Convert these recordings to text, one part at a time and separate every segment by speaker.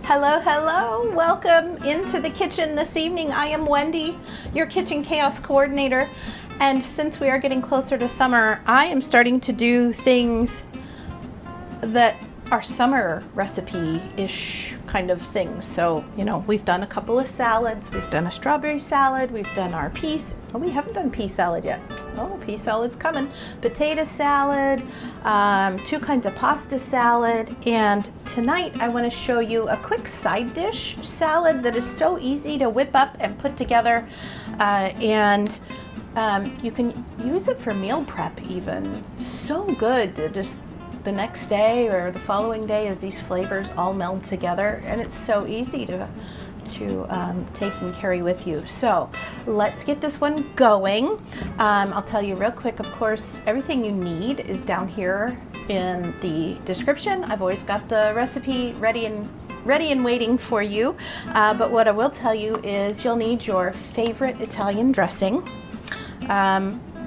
Speaker 1: Hello, hello. Welcome into the kitchen this evening. I am Wendy, your kitchen chaos coordinator. And since we are getting closer to summer, I am starting to do things that are summer recipe-ish kind of things. So, you know, we've done a couple of salads. We've done a strawberry salad. We've done our peas. Oh, we haven't done pea salad yet. Oh, pea salad's coming. Potato salad, two kinds of pasta salad. And tonight I want to show you a quick side dish salad that is so easy to whip up and put together. You can use it for meal prep even. So good to just the next day or the following day as these flavors all meld together, and it's so easy to take and carry with you. So let's get this one going. I'll tell you real quick, of course, everything you need is down here in the description. I've always got the recipe ready and waiting for you. But what I will tell you is you'll need your favorite Italian dressing.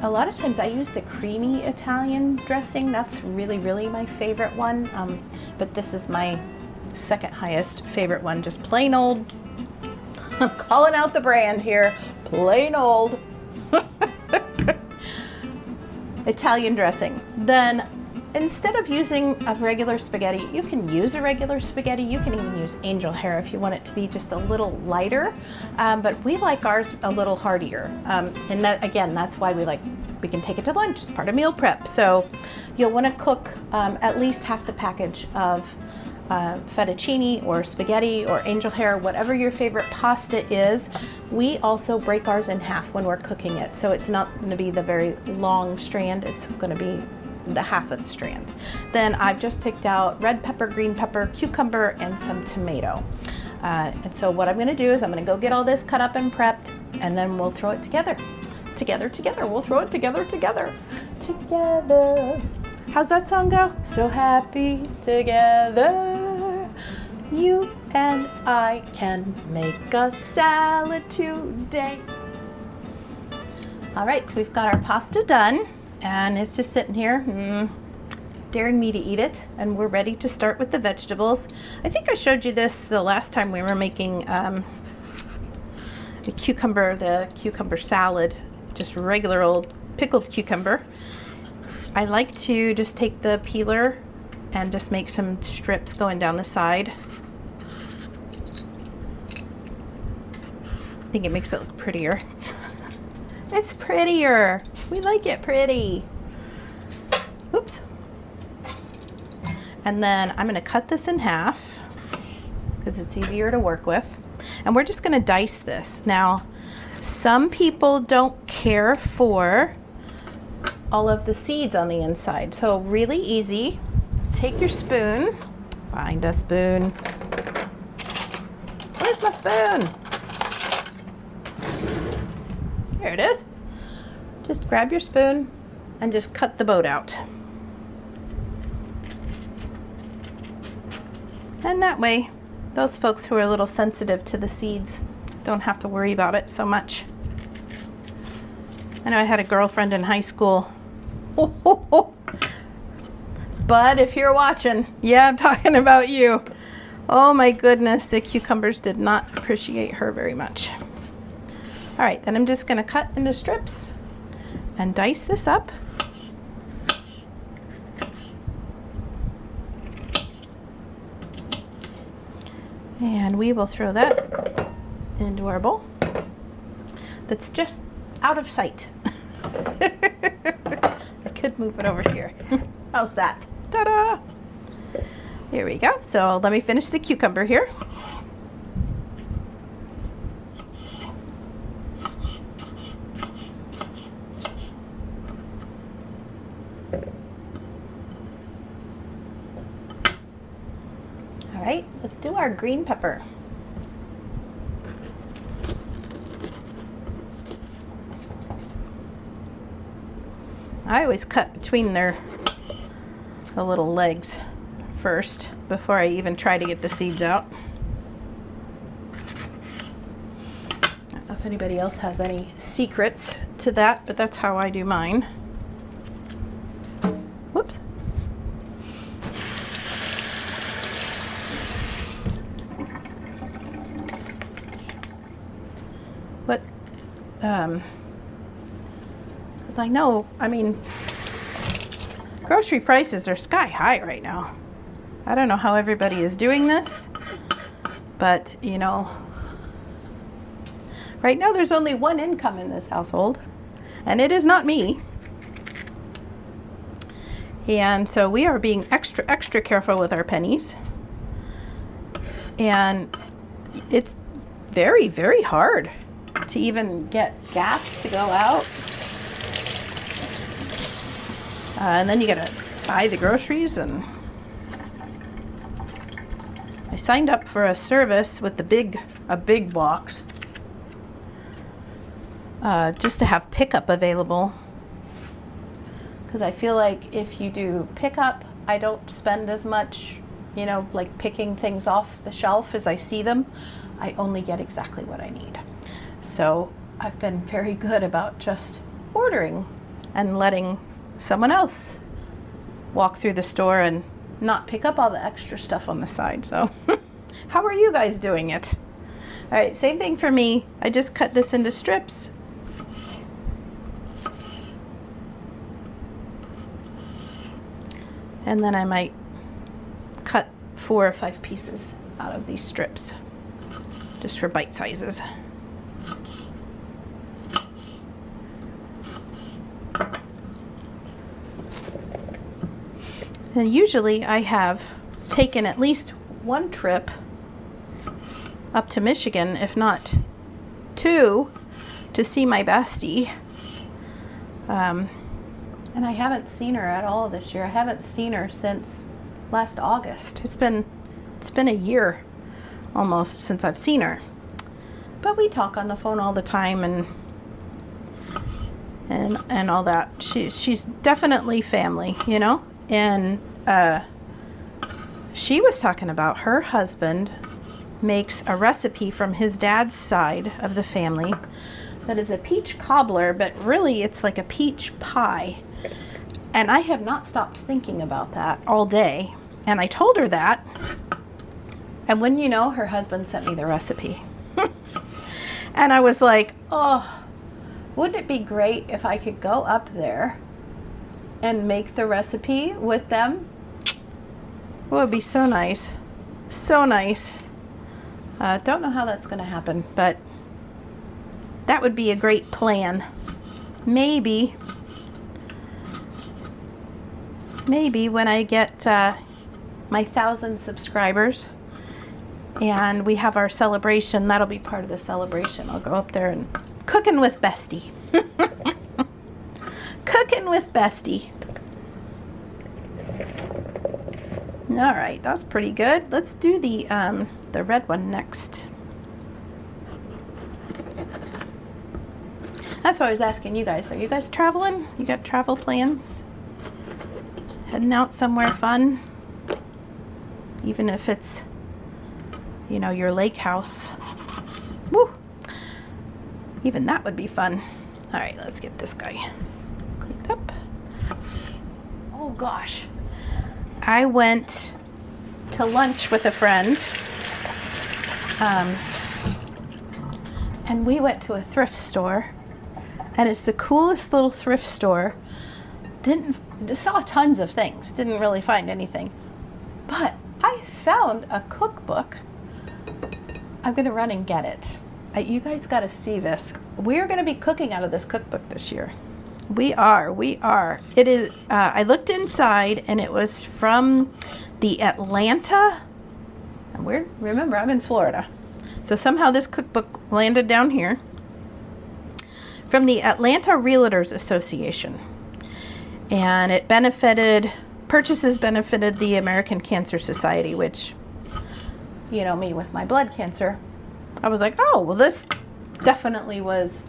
Speaker 1: A lot of times I use the creamy Italian dressing. That's really my favorite one. But this is my second highest favorite one. Just plain old, I'm calling out the brand here, plain old Italian dressing. Then instead of using a regular spaghetti, you can use a regular spaghetti. You can even use angel hair if you want it to be just a little lighter. But we like ours a little heartier. And that, again, that's why we can take it to lunch as part of meal prep. So you'll want to cook at least half the package of fettuccine or spaghetti or angel hair, whatever your favorite pasta is. We also break ours in half when we're cooking it. So it's not going to be the very long strand. It's going to be the half of the strand. Then I've just picked out red pepper, green pepper, cucumber, and some tomato. And so what I'm going to do is I'm going to go get all this cut up and prepped, and then we'll throw it together. We'll throw it together. How's that song go? So happy together, you and I can make a salad today. All right, so we've got our pasta done. And it's just sitting here, daring me to eat it. And we're ready to start with the vegetables. I think I showed you this the last time we were making the cucumber salad, just regular old pickled cucumber. I like to just take the peeler and just make some strips going down the side. I think it makes it look prettier. It's prettier. We like it pretty. Oops. And then I'm going to cut this in half because it's easier to work with. And we're just going to dice this. Now, some people don't care for all of the seeds on the inside. So really easy. Take your spoon. Find a spoon. Where's my spoon? Here it is. Just grab your spoon and just cut the boat out. And that way, those folks who are a little sensitive to the seeds don't have to worry about it so much. I know I had a girlfriend in high school. But if you're watching, yeah, I'm talking about you. Oh my goodness, the cucumbers did not appreciate her very much. All right, then I'm just going to cut into strips and dice this up. And we will throw that into our bowl that's just out of sight. I could move it over here. How's that? Ta-da! Here we go. So let me finish the cucumber here. All right, let's do our green pepper. I always cut between the little legs first before I even try to get the seeds out. I don't know if anybody else has any secrets to that, but that's how I do mine. Whoops. because I know, I mean, grocery prices are sky high right now. I don't know how everybody is doing this, but you know, right now there's only one income in this household, and it is not me. And so we are being extra careful with our pennies. And it's very, very hard to even get gas to go out. And then you gotta buy the groceries. And I signed up for a service with a big box, just to have pickup available. Because I feel like if you do pickup, I don't spend as much, you know, like picking things off the shelf as I see them. I only get exactly what I need. So I've been very good about just ordering and letting someone else walk through the store and not pick up all the extra stuff on the side. So how are you guys doing it? All right, same thing for me. I just cut this into strips. And then I might cut 4 or 5 pieces out of these strips, just for bite sizes. And usually I have taken at least one trip up to Michigan, if not 2, to see my bestie. And I haven't seen her at all this year. I haven't seen her since last August. It's been a year almost since I've seen her. But we talk on the phone all the time and all that. She's definitely family, you know? And she was talking about her husband makes a recipe from his dad's side of the family that is a peach cobbler, but really it's like a peach pie. And I have not stopped thinking about that all day. And I told her that. And when you know, her husband sent me the recipe. And I was like, oh, wouldn't it be great if I could go up there and make the recipe with them? It would be so nice. So nice. Don't know how that's going to happen, but that would be a great plan. Maybe when I get my 1,000 subscribers and we have our celebration, that'll be part of the celebration. I'll go up there and cooking with Bestie. Cooking with Bestie. All right, that's pretty good. Let's do the red one next. That's what I was asking you guys. Are you guys traveling? You got travel plans? Heading out somewhere fun? Even if it's, you know, your lake house. Woo! Even that would be fun. All right, let's get this guy cleaned up. Oh gosh. I went to lunch with a friend. And we went to a thrift store. And it's the coolest little thrift store. Saw tons of things. Didn't really find anything. But I found a cookbook. I'm going to run and get it. You guys got to see this. We're going to be cooking out of this cookbook this year. We are. It is. I looked inside, and it was from the Atlanta. Remember, I'm in Florida. So somehow this cookbook landed down here. From the Atlanta Realtors Association. And purchases benefited the American Cancer Society, which, you know, me with my blood cancer, I was like, oh, well, this definitely was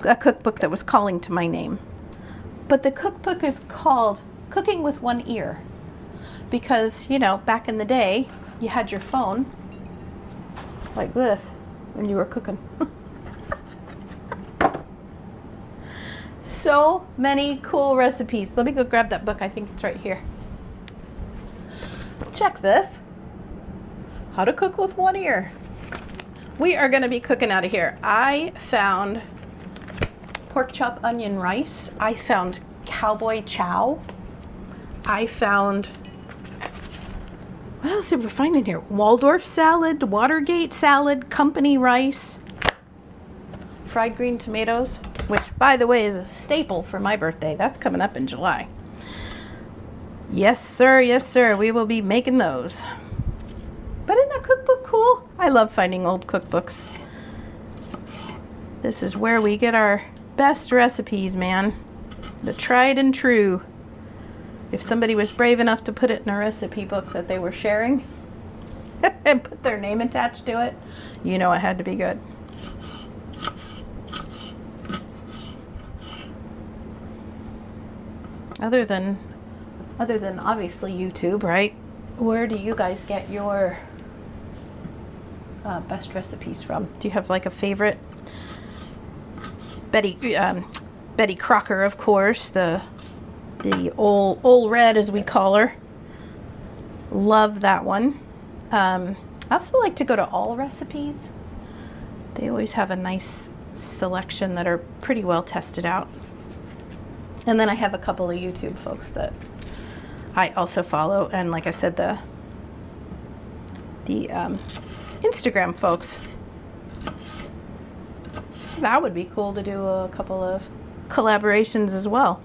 Speaker 1: a cookbook that was calling to my name. But the cookbook is called Cooking with One Ear because, you know, back in the day, you had your phone like this when you were cooking. So many cool recipes. Let me go grab that book. I think it's right here. Check this. How to cook with one ear. we are gonna be cooking out of here. I found pork chop onion rice. I found cowboy chow. I found, what else did we find in here? Waldorf salad, Watergate salad, company rice, fried green tomatoes, which by the way is a staple for my birthday. That's coming up in July. Yes sir, we will be making those. But isn't that cookbook cool? I love finding old cookbooks. This is where we get our best recipes, man. The tried and true. If somebody was brave enough to put it in a recipe book that they were sharing and put their name attached to it, you know it had to be good. Other than obviously YouTube, right? Where do you guys get your best recipes from? Do you have like a favorite? Betty Crocker, of course, the old red as we call her. Love that one. I also like to go to All Recipes. They always have a nice selection that are pretty well tested out. And then I have a couple of YouTube folks that I also follow, and like I said, the Instagram folks. That would be cool to do a couple of collaborations as well.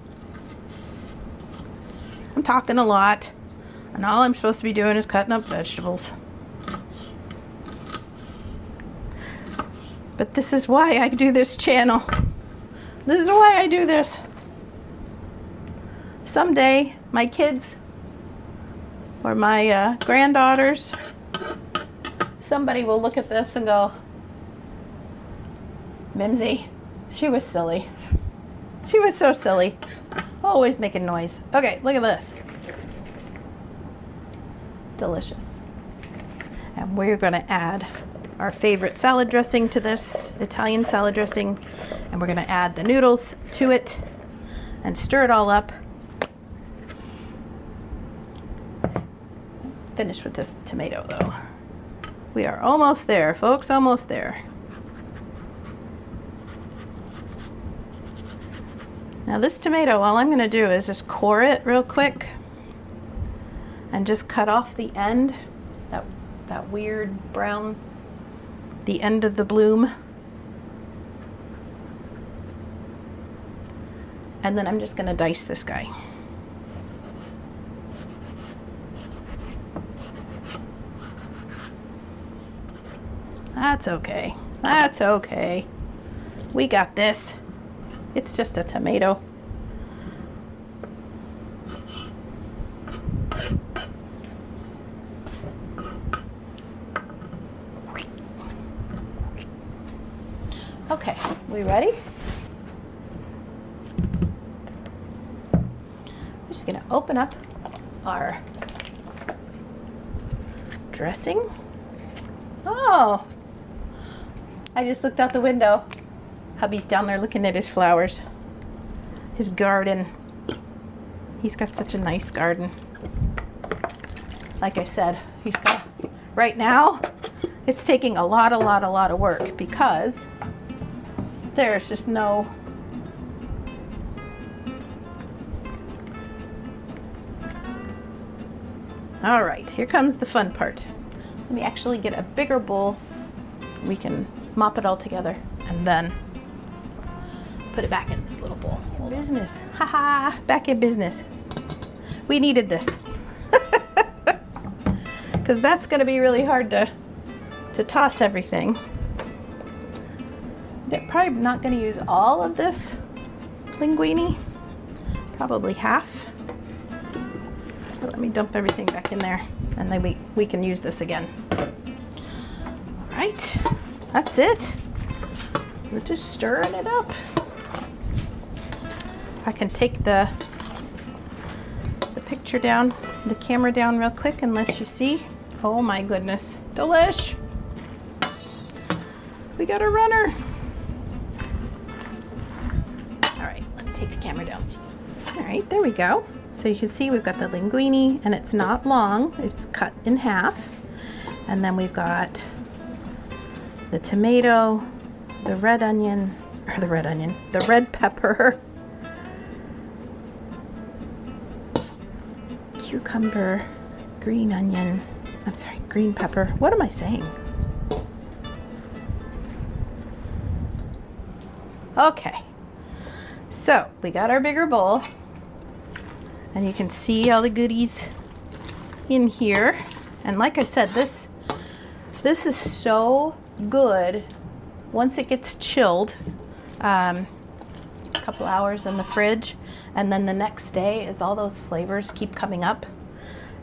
Speaker 1: I'm talking a lot, and all I'm supposed to be doing is cutting up vegetables. But this is why I do this channel. This is why I do this. Someday, my kids or my granddaughters, somebody will look at this and go, Mimsy, she was silly. She was so silly. Always making noise. Okay, look at this. Delicious. And we're going to add our favorite salad dressing to this, Italian salad dressing. And we're going to add the noodles to it and stir it all up. Finish with this tomato though. We are almost there, folks, almost there. Now this tomato, all I'm going to do is just core it real quick and just cut off the end, that weird brown, the end of the bloom. And then I'm just going to dice this guy. That's okay. That's okay. We got this. It's just a tomato. Okay, we ready? We're just gonna open up our dressing. Oh, I just looked out the window. Hubby's down there looking at his flowers, his garden. He's got such a nice garden. Like I said, he's got, right now, it's taking a lot of work because there's just no, all right, here comes the fun part. Let me actually get a bigger bowl. We can mop it all together and then put it back in this little bowl. Business. Haha, back in business. We needed this. Because that's going to be really hard to toss everything. I'm probably not going to use all of this linguine. Probably half. But let me dump everything back in there and then we can use this again. All right, that's it. We're just stirring it up. I can take the picture down, the camera down real quick and let you see. Oh my goodness, delish. We got a runner. All right, let me take the camera down. All right, there we go. So you can see we've got the linguine and it's not long, it's cut in half. And then we've got the tomato, the red pepper, cucumber, green onion, I'm sorry, green pepper. What am I saying? Okay, so we got our bigger bowl, and you can see all the goodies in here. And like I said, this is so good once it gets chilled, a couple hours in the fridge, and then the next day as all those flavors keep coming up,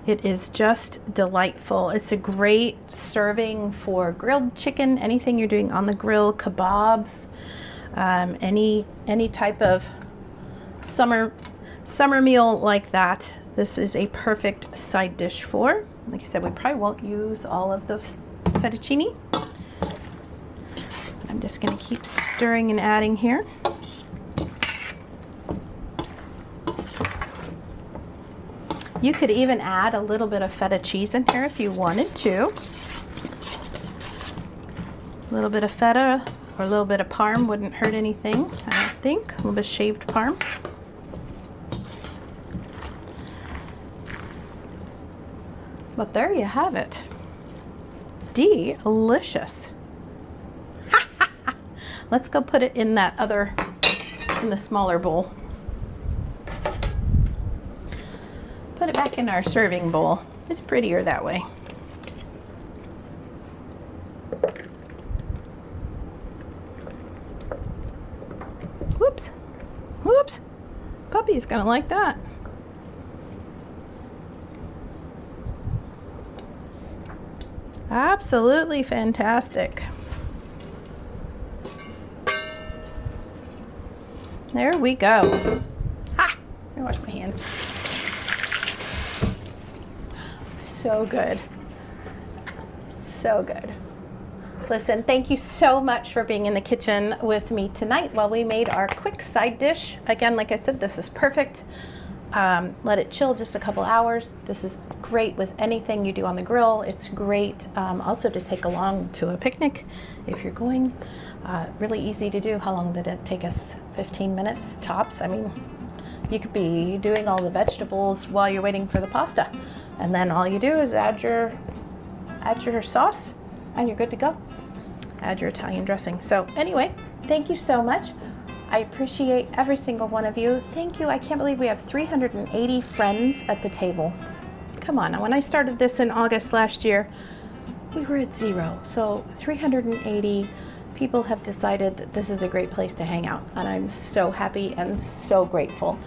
Speaker 1: it is just delightful. It's a great serving for grilled chicken, anything you're doing on the grill, kebabs, any type of summer meal like that. This is a perfect side dish for. Like I said, we probably won't use all of those fettuccine. I'm just going to keep stirring and adding here. You could even add a little bit of feta cheese in here if you wanted to. A little bit of feta or a little bit of parm wouldn't hurt anything, I don't think. A little bit of shaved parm. But there you have it. Delicious. Let's go put it in that other, in the smaller bowl. Put it back in our serving bowl. It's prettier that way. Whoops. Whoops. Puppy's gonna like that. Absolutely fantastic. There we go. Ah! Let me wash my hands. So good. So good. Listen, thank you so much for being in the kitchen with me tonight while we made our quick side dish. Again, like I said, this is perfect. Let it chill just a couple hours. This is great with anything you do on the grill. It's great also to take along to a picnic if you're going. Really easy to do. How long did it take us? 15 minutes tops. I mean, you could be doing all the vegetables while you're waiting for the pasta. And then all you do is add your sauce and you're good to go. Add your Italian dressing. So anyway, thank you so much. I appreciate every single one of you. Thank you. I can't believe we have 380 friends at the table. Come on. When I started this in August last year, we were at 0. So 380 people have decided that this is a great place to hang out. And I'm so happy and so grateful.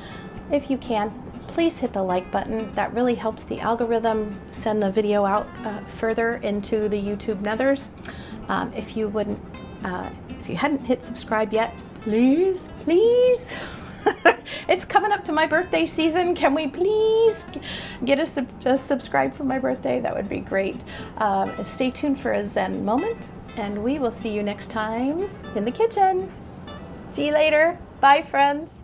Speaker 1: If you can, please hit the like button. That really helps the algorithm send the video out further into the YouTube nethers. If you hadn't hit subscribe yet, please. It's coming up to my birthday season. Can we please get a subscribe for my birthday? That would be great. Stay tuned for a Zen moment, and we will see you next time in the kitchen. See you later. Bye, friends.